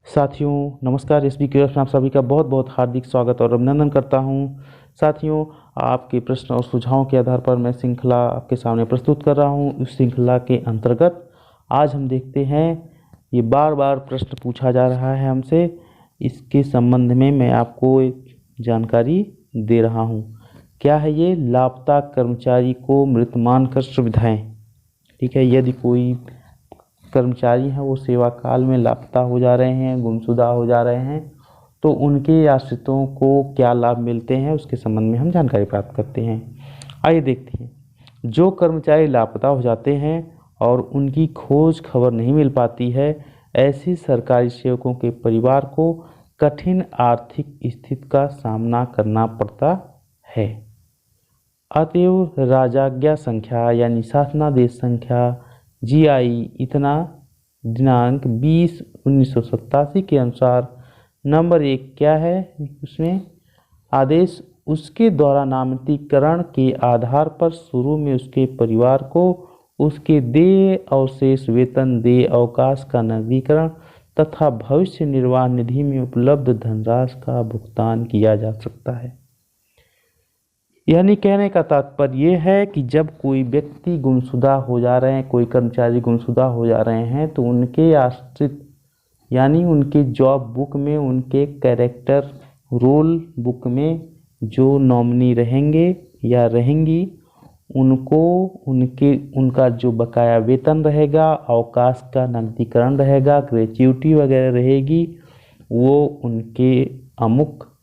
साथियों नमस्कार। SB QS में आप सभी का बहुत बहुत हार्दिक स्वागत और अभिनंदन करता हूं। साथियों, आपके प्रश्न और सुझावों के आधार पर मैं श्रृंखला आपके सामने प्रस्तुत कर रहा हूं। इस श्रृंखला के अंतर्गत आज हम देखते हैं, ये बार बार प्रश्न पूछा जा रहा है हमसे, इसके संबंध में मैं आपको एक जानकारी दे रहा हूँ। क्या है ये? लापता कर्मचारी को मृत मानकर सुविधाएँ। ठीक है, यदि कोई कर्मचारी हैं वो सेवा काल में लापता हो जा रहे हैं, गुमशुदा हो जा रहे हैं, तो उनके आश्रितों को क्या लाभ मिलते हैं, उसके संबंध में हम जानकारी प्राप्त करते हैं। आइए देखते हैं। जो कर्मचारी लापता हो जाते हैं और उनकी खोज खबर नहीं मिल पाती है, ऐसे सरकारी सेवकों के परिवार को कठिन आर्थिक स्थिति का सामना करना पड़ता है। अतएव राजाज्ञा संख्या यानी शासनादेश संख्या GI इतना दिनांक 20/1987 के अनुसार नंबर 1 क्या है? उसमें आदेश उसके द्वारा नामितीकरण के आधार पर शुरू में उसके परिवार को उसके देय अवशेष वेतन, देय अवकाश का नकदीकरण तथा भविष्य निर्वाह निधि में उपलब्ध धनराशि का भुगतान किया जा सकता है। यानी कहने का तात्पर्य ये है कि जब कोई व्यक्ति गुमशुदा हो जा रहे हैं, कोई कर्मचारी गुमशुदा हो जा रहे हैं, तो उनके आश्रित यानी उनके जॉब बुक में, उनके कैरेक्टर रोल बुक में जो नॉमिनी रहेंगे या रहेंगी, उनको उनका जो बकाया वेतन रहेगा, अवकाश का नकदीकरण रहेगा, ग्रेच्युटी वगैरह रहेगी, वो उनके अमुक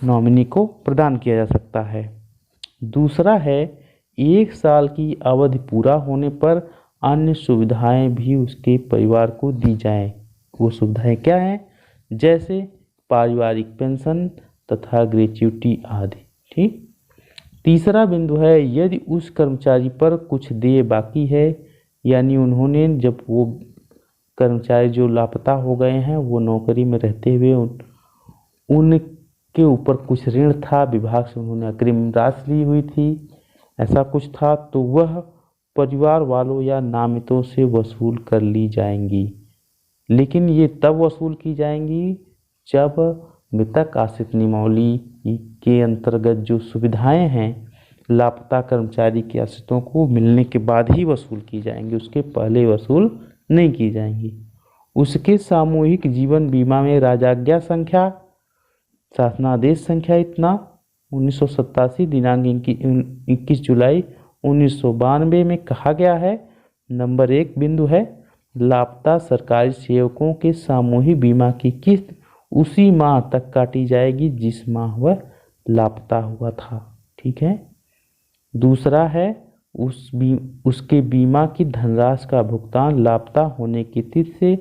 नॉमिनी को प्रदान किया जा सकता है। दूसरा है, 1 साल की अवधि पूरा होने पर अन्य सुविधाएं भी उसके परिवार को दी जाएं। वो सुविधाएं क्या हैं? जैसे पारिवारिक पेंशन तथा ग्रेच्युटी आदि। ठीक। तीसरा बिंदु है, यदि उस कर्मचारी पर कुछ देय बाकी है, यानी उन्होंने जब वो कर्मचारी जो लापता हो गए हैं वो नौकरी में रहते हुए उनके ऊपर कुछ ऋण था, विभाग से उन्होंने अग्रिम राशि ली हुई थी, ऐसा कुछ था, तो वह परिवार वालों या नामितों से वसूल कर ली जाएंगी। लेकिन ये तब वसूल की जाएंगी जब मृतक आश्रित नियमावली के अंतर्गत जो सुविधाएं हैं लापता कर्मचारी के आश्रितों को मिलने के बाद ही वसूल की जाएंगी, उसके पहले वसूल नहीं की जाएंगी। उसके सामूहिक जीवन बीमा में राजाज्ञा संख्या शासनादेश संख्या इतना 1987 दिनांक 21 जुलाई 1992 में कहा गया है। नंबर 1 बिंदु है, लापता सरकारी सेवकों के सामूहिक बीमा की किस्त उसी माह तक काटी जाएगी जिस माह वह लापता हुआ था। ठीक है। दूसरा है, उसके बीमा की धनराशि का भुगतान लापता होने की तिथि से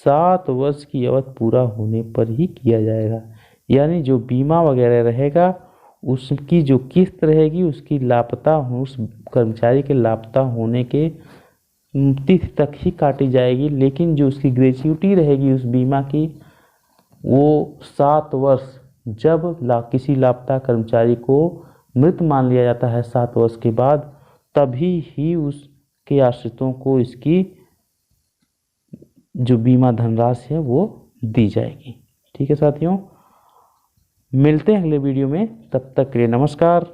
7 वर्ष की अवधि पूरा होने पर ही किया जाएगा। यानी जो बीमा वगैरह रहेगा उसकी जो किस्त रहेगी उसकी लापता उस कर्मचारी के लापता होने के तिथि तक ही काटी जाएगी, लेकिन जो उसकी ग्रेच्युटी रहेगी उस बीमा की वो 7 वर्ष, जब किसी लापता कर्मचारी को मृत मान लिया जाता है 7 वर्ष के बाद, तभी ही उसके आश्रितों को इसकी जो बीमा धनराशि है वो दी जाएगी। ठीक है साथियों, मिलते हैं अगले वीडियो में, तब तक के लिए नमस्कार।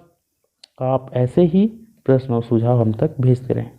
आप ऐसे ही प्रश्न और सुझाव हम तक भेजते रहें।